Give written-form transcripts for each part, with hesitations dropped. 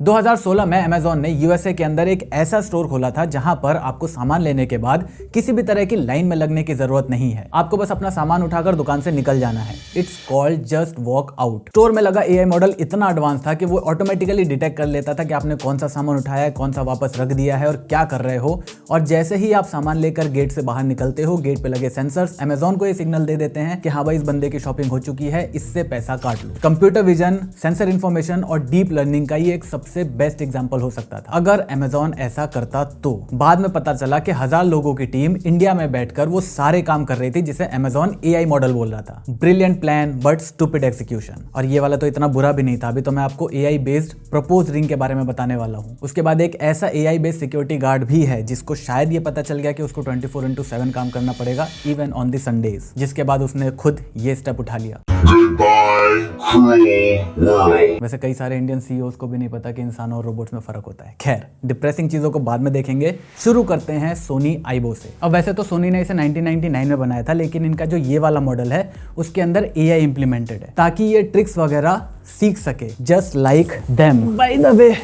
2016 में अमेजॉन ने यूएसए के अंदर एक ऐसा स्टोर खोला था जहां पर आपको सामान लेने के बाद किसी भी तरह की लाइन में लगने की जरूरत नहीं है। आपको बस अपना सामान उठाकर दुकान से निकल जाना है। It's called just walk out. Store में लगा एआई मॉडल इतना एडवांस था कि वो ऑटोमेटिकली डिटेक्ट कर लेता था कि आपने कौन सा सामान उठाया है, कौन सा वापस रख दिया है और क्या कर रहे हो। और जैसे ही आप सामान लेकर गेट से बाहर निकलते हो, गेट पे लगे सेंसर्स अमेजॉन को ये सिग्नल दे देते हैं कि हाँ भाई, इस बंदे की शॉपिंग हो चुकी है, इससे पैसा काट लो। कंप्यूटर विजन, सेंसर इंफॉर्मेशन और डीप लर्निंग का ये एक सबसे बेस्ट एग्जाम्पल हो सकता था अगर अमेजॉन ऐसा करता तो। बाद में पता चला कि 1000 लोगों की टीम इंडिया में बैठकर वो सारे काम कर रही थी जिसे अमेजॉन एआई मॉडल बोल रहा था। Brilliant plan but stupid execution. और ये वाला तो इतना बुरा भी नहीं था। अभी तो मैं आपको एआई बेस्ड प्रपोज रिंग के बारे में बताने वाला हूँ। उसके बाद एक ऐसा एआई बेस्ड सिक्योरिटी गार्ड भी है जिसको शायद ये पता चल गया कि उसको 24/7 काम करना पड़ेगा, इवन ऑन द संडेज, जिसके बाद उसने खुद ये स्टेप उठा लिया। वैसे कई सारे इंडियन सीईओज को भी नहीं पता कि इंसानों और रोबोट्स में फर्क होता है। खैर, डिप्रेसिंग चीजों को बाद में देखेंगे। शुरू करते हैं सोनी आईबो से। अब वैसे तो सोनी ने इसे 1999 में बनाया था, लेकिन इनका जो ये वाला मॉडल है उसके अंदर एआई इंप्लीमेंटेड है ताकि ये ट्रिक्स वगैरह सीख सके, just like them. By the way,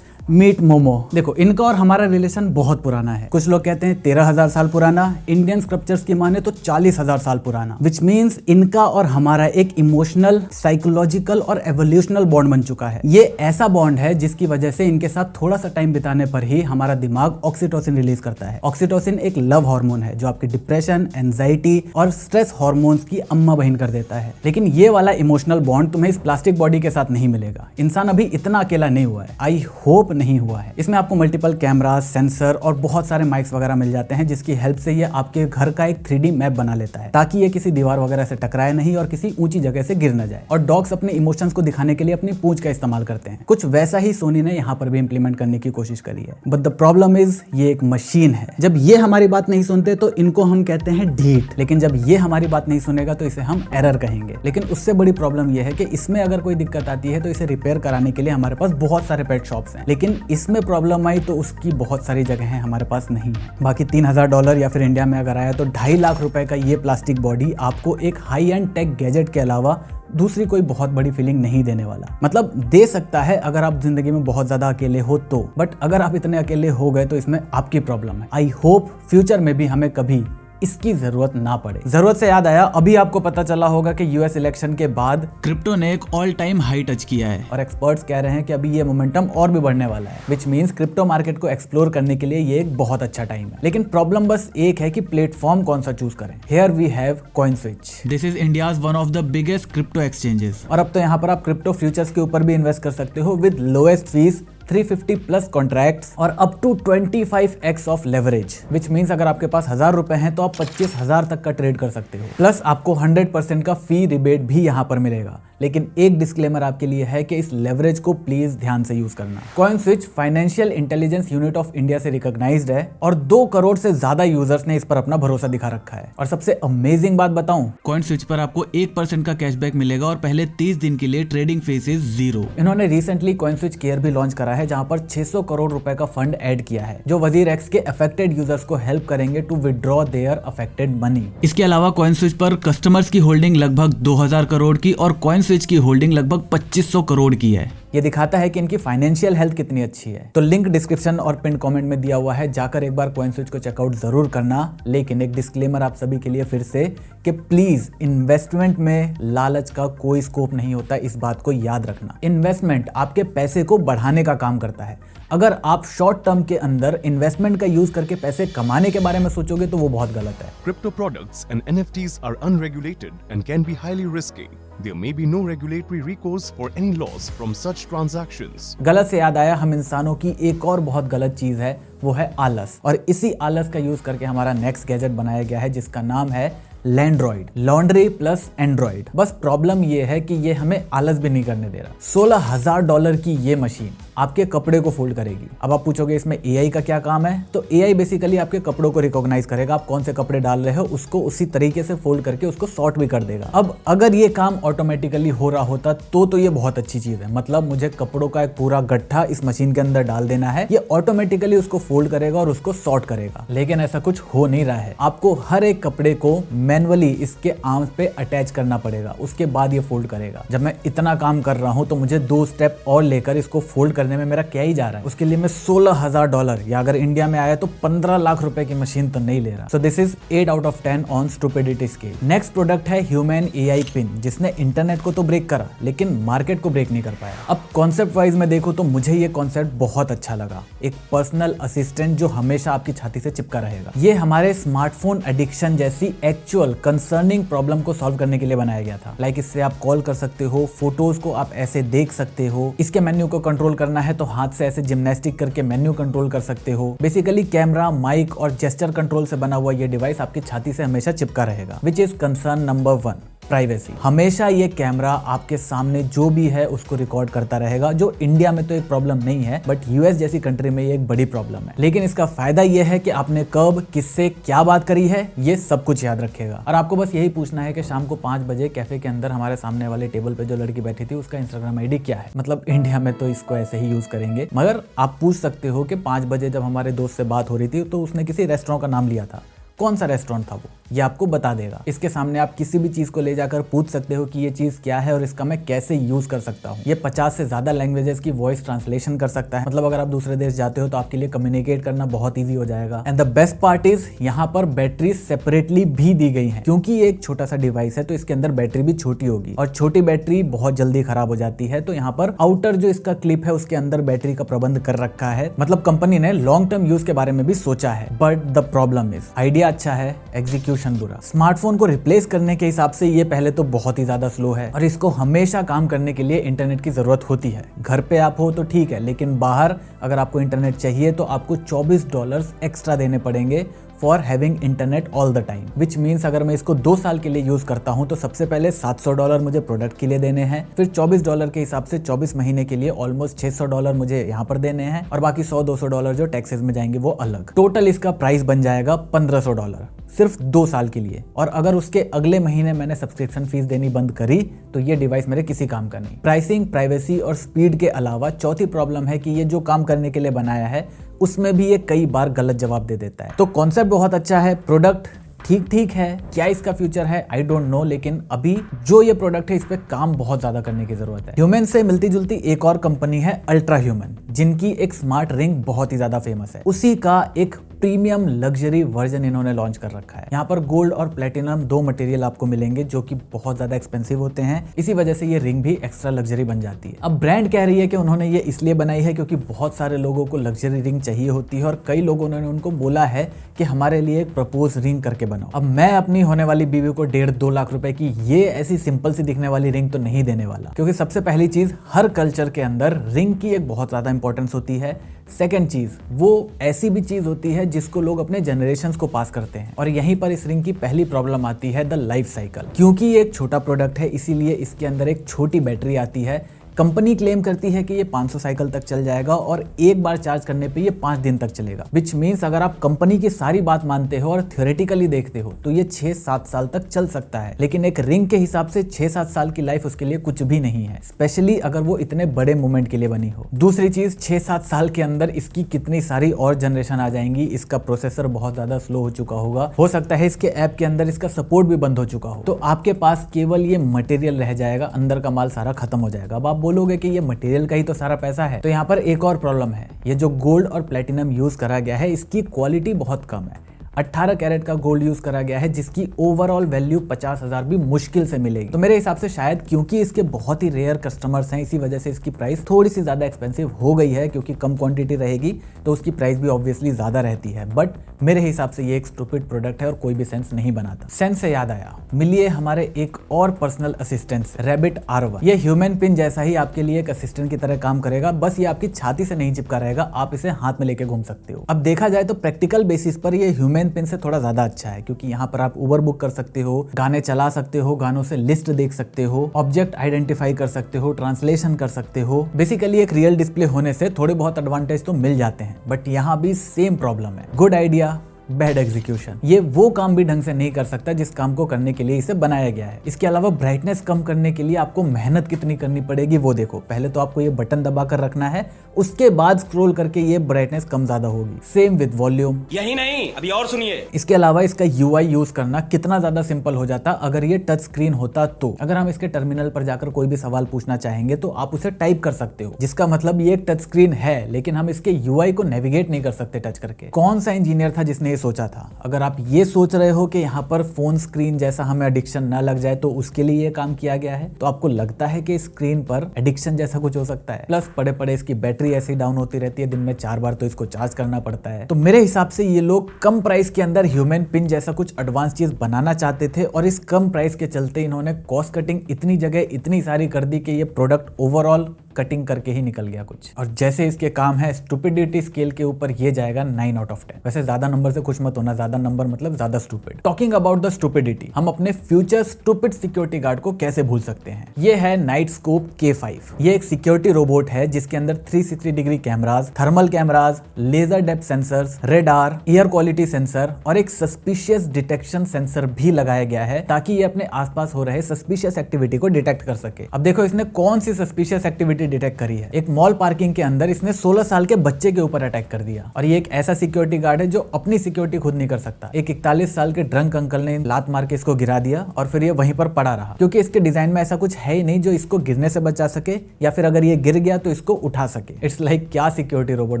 meet Momo. देखो, इनका और हमारा रिलेशन बहुत पुराना है। कुछ लोग कहते हैं 13,000 साल पुराना, इंडियन स्क्रिप्चर्स की माने तो 40,000 साल पुराना। विच मीन्स इनका और हमारा एक इमोशनल, साइकोलॉजिकल और एवोल्यूशनल बॉन्ड बन चुका है। ये ऐसा बॉन्ड है जिसकी वजह से इनके साथ थोड़ा सा टाइम बिताने पर ही हमारा दिमाग ऑक्सीटोसिन रिलीज करता है। ऑक्सीटोसिन एक लव हार्मोन है जो आपकी डिप्रेशन, एंजाइटी और स्ट्रेस हार्मोन्स की अम्मा बहन कर देता है। लेकिन ये वाला इमोशनल बॉन्ड तुम्हें इस प्लास्टिक बॉडी के साथ नहीं मिलेगा। इंसान अभी इतना अकेला नहीं हुआ है। आई होप नहीं हुआ है। इसमें आपको मल्टीपल कैमरा, सेंसर और बहुत सारे माइक्स वगैरह मिल जाते हैं जिसकी हेल्प से ये आपके घर का एक 3D मैप बना लेता है ताकि ये किसी दीवार वगैरह से टकराए नहीं और किसी ऊंची जगह से गिर न जाए। और डॉग्स अपने इमोशंस को दिखाने के लिए अपनी पूंछ का इस्तेमाल करते हैं। कुछ वैसा ही सोनी ने यहाँ पर भी इंप्लीमेंट करने की कोशिश करी है। बट द प्रॉब्लम इज, ये एक मशीन है। जब ये हमारी बात नहीं सुनते तो इनको हम कहते हैं ढीठ, लेकिन जब ये हमारी बात नहीं सुनेगा तो इसे हम एरर कहेंगे। लेकिन उससे बड़ी प्रॉब्लम ये है कि इसमें अगर कोई दिक्कत आती है तो इसे रिपेयर कराने के लिए हमारे पास बहुत सारे पेट शॉप्स हैं, लेकिन इसमें प्रॉब्लम आई तो उसकी बहुत सारी जगहें हमारे पास नहीं है। बाकी $3000 या फिर इंडिया में अगर आया तो 2.5 लाख रुपए का ये प्लास्टिक बॉडी आपको एक हाई एंड टेक गैजेट के अलावा दूसरी कोई बहुत बड़ी फीलिंग नहीं देने वाला। मतलब दे सकता है अगर आप जिंदगी में बहुत ज्यादा अकेले हो तो, बट अगर आप इतने अकेले हो गए तो इसमें आपकी प्रॉब्लम है। आई होप फ्यूचर में भी हमें कभी इसकी जरूरत ना पड़े। जरूरत से याद आया, अभी आपको पता चला होगा कि यूएस इलेक्शन के बाद क्रिप्टो ने एक ऑल टाइम हाई टच किया है और एक्सपर्ट्स कह रहे हैं कि अभी ये मोमेंटम और भी बढ़ने वाला है, विच मींस क्रिप्टो मार्केट को एक्सप्लोर करने के लिए ये एक बहुत अच्छा टाइम है। लेकिन प्रॉब्लम बस एक है कि प्लेटफॉर्म कौन सा चूज करें। Here we have CoinSwitch। This is India's one of the biggest crypto exchanges. और अब तो यहाँ पर आप क्रिप्टो फ्यूचर्स के ऊपर भी इन्वेस्ट कर सकते हो with lowest fees, 350 plus contracts और up to 25x of leverage, which means अगर आपके पास 1000 रुपए हैं तो आप 25,000 तक का ट्रेड कर सकते हो। प्लस आपको 100% का फी रिबेट भी यहाँ पर मिलेगा। लेकिन एक डिस्क्लेमर आपके लिए है कि इस लेवरेज को प्लीज ध्यान से यूज करना। CoinSwitch financial intelligence unit of India से रिकॉग्नाइज्ड है और 2 करोड़ से ज्यादा यूजर्स ने इस पर अपना भरोसा दिखा रखा है। और सबसे अमेजिंग बात बताऊं, CoinSwitch पर आपको 1% का कैशबैक मिलेगा और पहले 30 दिन के लिए ट्रेडिंग फीस 0। इन्होंने रिसेंटली CoinSwitch केयर भी लॉन्च करा है जहां पर 600 करोड़ रुपए का फंड ऐड किया है जो वजीर एक्स के अफेक्टेड यूजर्स को हेल्प करेंगे to withdraw their affected money. इसके अलावा CoinSwitch पर कस्टमर्स की होल्डिंग लगभग 2000 करोड़ की और CoinSwitch की होल्डिंग लगभग 2500 करोड़ की है। ये दिखाता है कि इनकी फाइनेंशियल हेल्थ कितनी अच्छी है। तो लिंक डिस्क्रिप्शन और पिन कमेंट में दिया हुआ है, जाकर एक बार CoinSwitch को चेकआउट जरूर करना। लेकिन एक डिस्क्लेमर आप सभी के लिए फिर से कि प्लीज इन्वेस्टमेंट में लालच का कोई स्कोप नहीं होता, इस बात को याद रखना। इन्वेस्टमेंट आपके पैसे को बढ़ाने का काम करता है। अगर आप शॉर्ट टर्म के अंदर इन्वेस्टमेंट का यूज करके पैसे कमाने के बारे में सोचोगे तो वो बहुत गलत है। Crypto products and NFTs are unregulated and can be highly risky. There may be no regulatory recourse for any loss from such transactions. गलत से याद आया, हम इंसानों की एक और बहुत गलत चीज है, वो है आलस। और इसी आलस का यूज करके हमारा नेक्स्ट गैजेट बनाया गया है जिसका नाम है लैंड्रॉइड, लॉन्ड्री प्लस एंड्रॉइड। बस प्रॉब्लम ये है कि ये हमें आलस भी नहीं करने दे रहा। $16,000 की ये मशीन आपके कपड़े को फोल्ड करेगी। अब आप पूछोगे इसमें एआई का क्या काम है? तो एआई बेसिकली आपके कपड़ों को रिकॉग्नाइज करेगा, आप कौन से कपड़े डाल रहे हो उसको उसी तरीके से फोल्ड करके उसको सॉर्ट भी कर देगा। अब अगर ये काम ऑटोमेटिकली हो रहा होता तो ये बहुत अच्छी चीज है। मतलब मुझे कपड़ों का एक पूरा गट्ठा इस मशीन के अंदर डाल देना है, ये ऑटोमेटिकली उसको फोल्ड करेगा और उसको सॉर्ट करेगा। लेकिन ऐसा कुछ हो नहीं रहा है। आपको हर एक कपड़े को मैन्युअली इसके आर्म्स पे अटैच करना पड़ेगा, उसके बाद ये फोल्ड करेगा। जब मैं इतना काम कर रहा हूं तो मुझे 2 स्टेप और लेकर इसको फोल्ड कर करने में मेरा क्या ही जा रहा है, उसके लिए मैं $16,000 या अगर इंडिया में आया तो 15 लाख रुपए की मशीन तो नहीं ले रहा। So this is 8 out of 10 on stupidity scale. Next product है ह्यूमन AI पिन, जिसने इंटरनेट को तो ब्रेक करा लेकिन मार्केट को ब्रेक नहीं कर पाया। अब कॉन्सेप्ट वाइज में देखो तो मुझे ये कॉन्सेप्ट बहुत अच्छा लगा। एक पर्सनल असिस्टेंट जो हमेशा आपकी छाती से चिपका रहेगा। ये हमारे स्मार्टफोन एडिक्शन जैसी एक्चुअल कंसर्निंग प्रॉब्लम को सॉल्व करने के लिए बनाया गया था। लाइक इससे आप कॉल कर सकते हो, फोटोज को आप ऐसे देख सकते हो, इसके मेन्यू को कंट्रोल करना है तो हाथ से ऐसे जिम्नास्टिक करके मेन्यू कंट्रोल कर सकते हो। बेसिकली कैमरा, माइक और जेस्चर कंट्रोल से बना हुआ ये डिवाइस आपकी छाती से हमेशा चिपका रहेगा, which is concern number 1। Privacy. हमेशा ये कैमरा आपके सामने जो भी है उसको रिकॉर्ड करता रहेगा, जो इंडिया में तो एक प्रॉब्लम नहीं है बट यूएस जैसी कंट्री में ये एक बड़ी प्रॉब्लम है। लेकिन इसका फायदा ये है कि आपने कब किससे क्या बात करी है ये सब कुछ याद रखेगा। और आपको बस यही पूछना है कि शाम को 5 बजे कैफे के अंदर हमारे सामने वाले टेबल पे जो लड़की बैठी थी उसका इंस्टाग्राम आईडी क्या है। मतलब इंडिया में तो इसको ऐसे ही यूज करेंगे, मगर आप पूछ सकते हो कि 5 बजे जब हमारे दोस्त से बात हो रही थी तो उसने किसी रेस्टोरेंट का नाम लिया था। कौन सा रेस्टोरेंट था वो, ये आपको बता देगा। इसके सामने आप किसी भी चीज को ले जाकर पूछ सकते हो कि ये चीज क्या है और इसका मैं कैसे यूज कर सकता हूँ। ये 50 से ज्यादा लैंग्वेजेस की वॉइस ट्रांसलेशन कर सकता है। मतलब अगर आप दूसरे देश जाते हो तो आपके लिए कम्युनिकेट करना बहुत ईजी हो जाएगा। And the best part is यहाँ पर बैटरी सेपरेटली भी दी गई है, क्योंकि ये एक छोटा सा डिवाइस है तो इसके अंदर बैटरी भी छोटी होगी और छोटी बैटरी बहुत जल्दी खराब हो जाती है। तो यहाँ पर आउटर जो इसका क्लिप है उसके अंदर बैटरी का प्रबंध कर रखा है। मतलब कंपनी ने लॉन्ग टर्म यूज के बारे में भी सोचा है। But the problem is idea अच्छा है, एग्जीक्यूशन बुरा। स्मार्टफोन को रिप्लेस करने के हिसाब से ये पहले तो बहुत ही ज्यादा स्लो है और इसको हमेशा काम करने के लिए इंटरनेट की जरूरत होती है। घर पे आप हो तो ठीक है, लेकिन बाहर अगर आपको इंटरनेट चाहिए तो आपको $24 एक्स्ट्रा देने पड़ेंगे for having internet all the time, which means अगर मैं इसको 2 साल के लिए यूज करता हूं तो सबसे पहले $700 मुझे प्रोडक्ट के लिए देने हैं, फिर $24 के हिसाब से 24 महीने के लिए ऑलमोस्ट $600 मुझे यहाँ पर देने हैं और बाकी $100-200 जो टैक्सेस में जाएंगे वो अलग। टोटल इसका प्राइस बन जाएगा $1500 सिर्फ 2 साल के लिए। और अगर उसके अगले महीने मैंने सब्सक्रिप्शन फीस देनी बंद करी तो ये डिवाइस मेरे किसी काम का नहीं। प्राइसिंग, प्राइवेसी और स्पीड के अलावा चौथी प्रॉब्लम है कि ये जो काम करने के लिए बनाया है उसमें भी ये कई बार गलत जवाब दे देता है। तो कॉन्सेप्ट बहुत अच्छा है, प्रोडक्ट ठीक है, क्या इसका फ्यूचर है आई डोंट नो, लेकिन अभी जो ये प्रोडक्ट है इस पे काम बहुत ज्यादा करने की जरूरत है। ह्यूमन से मिलती जुलती एक और कंपनी है अल्ट्रा ह्यूमन, जिनकी एक स्मार्ट रिंग बहुत ही ज्यादा फेमस है। उसी का एक प्रीमियम लग्जरी वर्जन इन्होंने लॉन्च कर रखा है। यहाँ पर गोल्ड और प्लेटिनम 2 मटेरियल आपको मिलेंगे जो कि बहुत ज्यादा एक्सपेंसिव होते हैं, इसी वजह से ये रिंग भी एक्स्ट्रा लग्जरी बन जाती है। अब ब्रांड कह रही है कि उन्होंने ये इसलिए बनाई है क्योंकि बहुत सारे लोगों को लग्जरी रिंग चाहिए होती है और कई लोगों ने उनको बोला है कि हमारे लिए एक प्रपोज रिंग करके बनाओ। अब मैं अपनी होने वाली बीवी को 1.5-2 लाख रुपए की ये ऐसी सिंपल सी दिखने वाली रिंग तो नहीं देने वाला, क्योंकि सबसे पहली चीज हर कल्चर के अंदर रिंग की एक बहुत ज्यादा इंपॉर्टेंस होती है। सेकंड चीज, वो ऐसी भी चीज होती है जिसको लोग अपने जनरेशंस को पास करते हैं। और यहीं पर इस रिंग की पहली प्रॉब्लम आती है, द लाइफ साइकिल। क्योंकि ये एक छोटा प्रोडक्ट है इसीलिए इसके अंदर एक छोटी बैटरी आती है। कंपनी क्लेम करती है कि ये 500 साइकिल तक चल जाएगा और एक बार चार्ज करने पे ये 5 दिन तक चलेगा, विच मीन्स अगर आप कंपनी की सारी बात मानते हो और थियोरेटिकली देखते हो तो ये 6-7 साल तक चल सकता है। लेकिन एक रिंग के हिसाब से 6-7 साल की लाइफ उसके लिए कुछ भी नहीं है, स्पेशली अगर वो इतने बड़े मूवमेंट के लिए बनी हो। दूसरी चीज, 6-7 साल के अंदर इसकी कितनी सारी और जनरेशन आ जाएंगी। इसका प्रोसेसर बहुत ज्यादा स्लो हो चुका होगा, हो सकता है इसके ऐप के अंदर इसका सपोर्ट भी बंद हो चुका हो, तो आपके पास केवल ये मटेरियल रह जाएगा, अंदर का माल सारा खत्म हो जाएगा। अब आप बोलोगे कि ये मटेरियल का ही तो सारा पैसा है, तो यहाँ पर एक और प्रॉब्लम है। ये जो गोल्ड और प्लेटिनम यूज करा गया है इसकी क्वालिटी बहुत कम है। 18 कैरेट का गोल्ड यूज करा गया है जिसकी ओवरऑल वैल्यू 50,000 भी मुश्किल से मिलेगी। तो मेरे हिसाब से शायद क्योंकि इसके बहुत ही रेयर कस्टमर्स हैं इसी वजह से इसकी प्राइस थोड़ी सी ज्यादा एक्सपेंसिव हो गई है, क्योंकि कम क्वांटिटी रहेगी तो उसकी प्राइस भी ऑब्वियसली ज्यादा रहती है। बट मेरे हिसाब से ये एक स्टूपिड प्रोडक्ट है और कोई भी सेंस नहीं बनाता। सेंस से याद आया, मिलिए हमारे एक और पर्सनल असिस्टेंट रैबिट R1। ये ह्यूमन पिन जैसा ही आपके लिए एक असिस्टेंट की तरह काम करेगा, बस ये आपकी छाती से नहीं चिपका रहेगा, आप इसे हाथ में लेके घूम सकते हो। अब देखा जाए तो प्रैक्टिकल बेसिस पर ये ह्यूमन पिन से थोड़ा ज्यादा अच्छा है, क्योंकि यहाँ पर आप उबर बुक कर सकते हो, गाने चला सकते हो, गानों से लिस्ट देख सकते हो, ऑब्जेक्ट आइडेंटिफाई कर सकते हो, ट्रांसलेशन कर सकते हो। बेसिकली एक रियल डिस्प्ले होने से थोड़े बहुत एडवांटेज तो मिल जाते हैं, बट यहाँ भी सेम प्रॉब्लम है। Good idea bad execution. ये वो काम भी ढंग से नहीं कर सकता जिस काम को करने के लिए इसे बनाया गया है। इसके अलावा ब्राइटनेस कम करने के लिए आपको मेहनत कितनी करनी पड़ेगी वो देखो। पहले तो आपको ये बटन दबाकर रखना है, उसके बाद स्क्रॉल करके ये ब्राइटनेस कम ज्यादा होगी। Same with volume. यही नहीं, अभी और सुनिए। इसके अलावा इसका यूआई यूज करना कितना ज्यादा सिंपल हो जाता अगर ये टच स्क्रीन होता तो। अगर हम इसके टर्मिनल पर जाकर कोई भी सवाल पूछना चाहेंगे तो आप उसे टाइप कर सकते हो, जिसका मतलब ये एक टच स्क्रीन है, लेकिन हम इसके यूआई को नेविगेट नहीं कर सकते टच करके। कौन सा इंजीनियर था जिसने ये सोचा था? अगर आप ये सोच रहे हो कि यहाँ पर फोन स्क्रीन जैसा हमें एडिक्शन ना लग जाए तो उसके लिए ये काम किया गया है, तो आपको लगता है कि स्क्रीन पर एडिक्शन जैसा कुछ हो सकता है? प्लस पड़े पड़े इसकी बैटरी ऐसी डाउन होती रहती है, दिन में 4 बार तो इसको चार्ज करना पड़ता है। तो मेरे हिसाब से ये लोग कम प्राइस के अंदर ह्यूमन पिन जैसा कुछ एडवांस चीज बनाना चाहते थे, और इस कम प्राइस के चलते इन्होंने कॉस्ट कटिंग इतनी जगह इतनी सारी कर दी कि ये प्रोडक्ट ओवरऑल कटिंग करके ही निकल गया कुछ। और जैसे इसके काम है, स्टूपिडिटी स्केल के ऊपर ये जाएगा 9 आउट ऑफ 10। वैसे ज्यादा नंबर से खुश मत होना, ज्यादा नंबर मतलब ज्यादा stupid. Talking about the stupidity, हम अपने फ्यूचर स्टूपिड सिक्योरिटी गार्ड को कैसे भूल सकते हैं? ये है नाइटस्कोप K5। ये एक सिक्योरिटी रोबोट है जिसके अंदर 360 degree cameras, thermal cameras, laser depth sensors, radar, air quality sensor और एक सस्पिशियस डिटेक्शन सेंसर भी लगाया गया है, ताकि ये अपने आसपास हो रहे सस्पिशियस एक्टिविटी को डिटेक्ट कर सके। अब देखो इसने कौन सी सस्पिशियस एक्टिविटी डिटेक्ट करी है। एक मॉल पार्किंग के अंदर इसने 16 साल के बच्चे के ऊपर अटैक कर दिया, और ये एक ऐसा सिक्योरिटी गार्ड है जो अपनी सिक्योरिटी खुद नहीं कर सकता। एक 41 साल के ड्रंक अंकल ने लात मार के इसको गिरा दिया और फिर ये वहीं पर पड़ा रहा, क्योंकि इसके डिजाइन में ऐसा कुछ है ही नहीं जो इसको गिरने से बचा सके, या फिर अगर ये गिर गया तो इसको उठा सके। इट्स लाइक क्या सिक्योरिटी रोबोट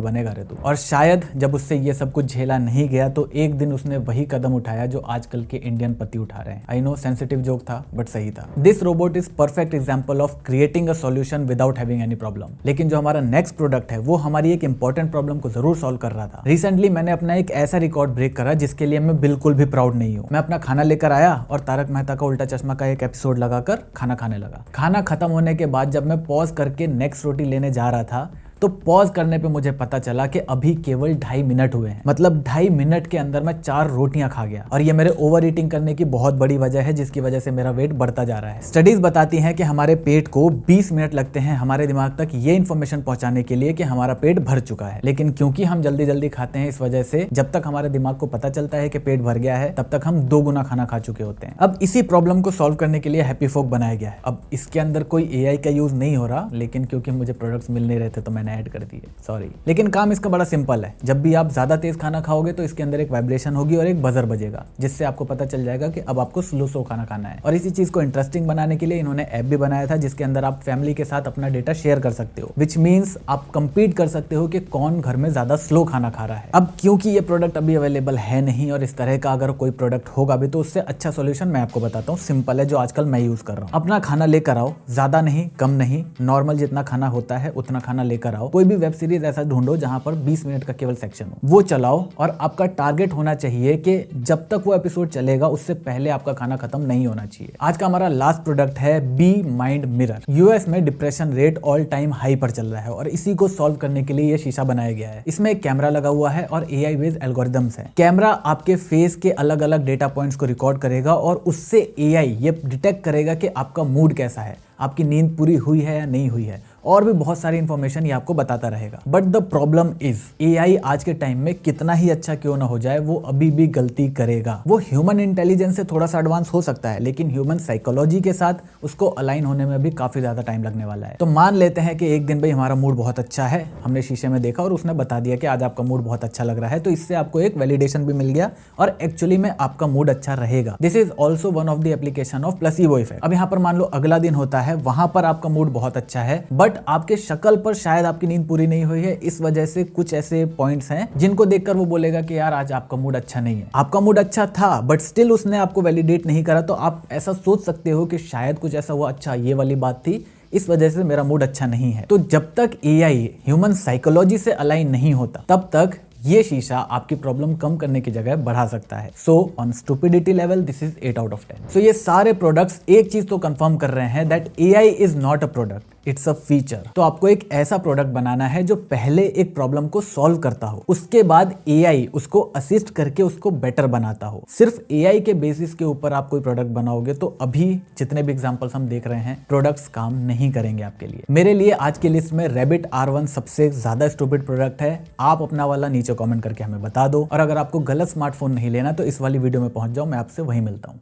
बनेगा रे तू। और शायद जब उससे ये सब कुछ झेला नहीं गया तो एक दिन उसने वही कदम उठाया जो आजकल के इंडियन पति उठा रहे हैं। आई नो सेंसिटिव जोक था बट सही था। This robot is perfect example of creating a solution without having any problem. लेकिन जो हमारा नेक्स्ट प्रोडक्ट है वो हमारी एक इंपॉर्टेंट प्रॉब्लम को जरूर सॉल्व कर रहा था। रिसेंटली मैंने अपना एक ऐसा रिकॉर्ड ब्रेक करा जिसके लिए मैं बिल्कुल भी प्राउड नहीं हूँ। मैं अपना खाना लेकर आया और तारक मेहता का उल्टा चश्मा का एक एपिसोड लगाकर खाना खाने लगा। खाना खत्म होने के बाद जब मैं पॉज करके नेक्स्ट रोटी लेने जा रहा था तो पॉज करने पे मुझे पता चला कि अभी केवल 2.5 मिनट हुए हैं। मतलब 2.5 मिनट के अंदर मैं 4 रोटियां खा गया, और ये मेरे ओवर ईटिंग करने की बहुत बड़ी वजह है, जिसकी वजह से मेरा वेट बढ़ता जा रहा है। स्टडीज बताती हैं कि हमारे पेट को 20 मिनट लगते हैं हमारे दिमाग तक ये इन्फॉर्मेशन पहुंचाने के लिए कि हमारा पेट भर चुका है, लेकिन क्योंकि हम जल्दी जल्दी खाते हैं इस वजह से जब तक हमारे दिमाग को पता चलता है कि पेट भर गया है तब तक हम 2 गुना खाना खा चुके होते हैं। अब इसी प्रॉब्लम को सॉल्व करने के लिए हैप्पी फोक बनाया गया है। अब इसके अंदर कोई AI का यूज नहीं हो रहा, लेकिन क्योंकि मुझे प्रोडक्ट्स मिल नहीं रहे थे तो मैंने ऐड कर दिए, सॉरी। लेकिन काम इसका बड़ा सिंपल है। जब भी आप ज्यादा तेज खाना खाओगे तो इसके अंदर एक वाइब्रेशन होगी और एक बजर बजेगा, जिससे आपको पता चल जाएगा कि अब आपको स्लो खाना खाना है। और इसी चीज को इंटरेस्टिंग बनाने के लिए इन्होंने ऐप भी बनाया था जिसके अंदर आप फैमिली के साथ अपना डेटा शेयर कर सकते हो, विच मीन्स आप कंपीट कर सकते हो कि कौन घर में ज्यादा स्लो खाना खा रहा है। अब क्योंकि ये प्रोडक्ट अभी अवेलेबल है नहीं, और इस तरह का अगर कोई प्रोडक्ट होगा भी तो उससे अच्छा सोल्यूशन मैं आपको बताता हूँ, सिंपल है, जो आजकल मैं यूज कर रहा हूँ। अपना खाना लेकर आओ, ज्यादा नहीं कम नहीं, नॉर्मल जितना खाना होता है उतना खाना लेकर आओ। कोई भी वेब सीरीज ऐसा ढूंढो जहां पर 20 मिनट का केवल सेक्शन हो, वो चलाओ, और आपका टारगेट होना चाहिए कि जब तक वो एपिसोड चलेगा उससे पहले आपका खाना खत्म नहीं होना चाहिए। आज का हमारा लास्ट प्रोडक्ट है बी माइंड मिरर। यूएस में depression rate all time high पर चल रहा है, और इसी को सॉल्व करने के लिए ये शीशा बनाया गया है। इसमें एक कैमरा लगा हुआ है और AI बेस्ड एल्गोरिथम्स है। कैमरा आपके फेस के अलग अलग डेटा पॉइंट्स को रिकॉर्ड करेगा और उससे AI ये डिटेक्ट करेगा कि आपका मूड कैसा है, आपकी नींद पूरी हुई है या नहीं हुई है, और भी बहुत सारी इंफॉर्मेशन ये आपको बताता रहेगा। But the problem is AI आज के टाइम में कितना ही अच्छा क्यों ना हो जाए, वो अभी भी गलती करेगा। वो ह्यूमन इंटेलिजेंस से थोड़ा सा एडवांस हो सकता है, लेकिन ह्यूमन साइकोलॉजी के साथ उसको अलाइन होने में भी काफी ज्यादा टाइम लगने वाला है। तो मान लेते हैं कि एक दिन भाई हमारा मूड बहुत अच्छा है, हमने शीशे में देखा और उसने बता दिया कि आज आपका मूड बहुत अच्छा लग रहा है, तो इससे आपको एक वैलिडेशन भी मिल गया और एक्चुअली में आपका मूड अच्छा रहेगा। This is also one of the application of placebo effect. अब यहाँ पर मान लो अगला दिन होता है, वहां पर आपका मूड बहुत अच्छा है, बट आपके शक्ल पर शायद आपकी नींद पूरी नहीं हुई है। इस वजह से कुछ ऐसे पॉइंट्स हैं जिनको देखकर वो बोलेगा कि यार आज आपका मूड अच्छा नहीं है। आपका मूड अच्छा था बट स्टिल उसने आपको वैलिडेट नहीं करा, तो आप ऐसा सोच सकते हो कि शायद कुछ ऐसा हुआ, अच्छा ये वाली बात थी, इस वजह से मेरा मूड अच्छा नहीं है। तो जब तक AI ह्यूमन साइकोलॉजी से अलाइन नहीं होता तब तक ये शीशा आपकी प्रॉब्लम कम करने की जगह बढ़ा सकता है। So on stupidity level this is 8 out of 10। सो ये सारे प्रोडक्ट्स एक चीज तो कंफर्म कर रहे हैं that AI is not a product, it's a feature. तो आपको एक ऐसा प्रोडक्ट बनाना है जो पहले एक प्रॉब्लम को सॉल्व करता हो, उसके बाद एआई उसको असिस्ट करके उसको बेटर बनाता हो। सिर्फ एआई के बेसिस के ऊपर आप कोई प्रोडक्ट बनाओगे तो अभी जितने भी एग्जांपल्स हम देख रहे हैं, प्रोडक्ट्स काम नहीं करेंगे आपके लिए। मेरे लिए आज की लिस्ट में रैबिट R1 सबसे ज्यादा स्टूपिड प्रोडक्ट है। आप अपना वाला नीचे कमेंट करके हमें बता दो, और अगर आपको गलत स्मार्टफोन नहीं लेना तो इस वाली वीडियो में पहुंच जाओ, मैं आपसे वहीं मिलता हूं।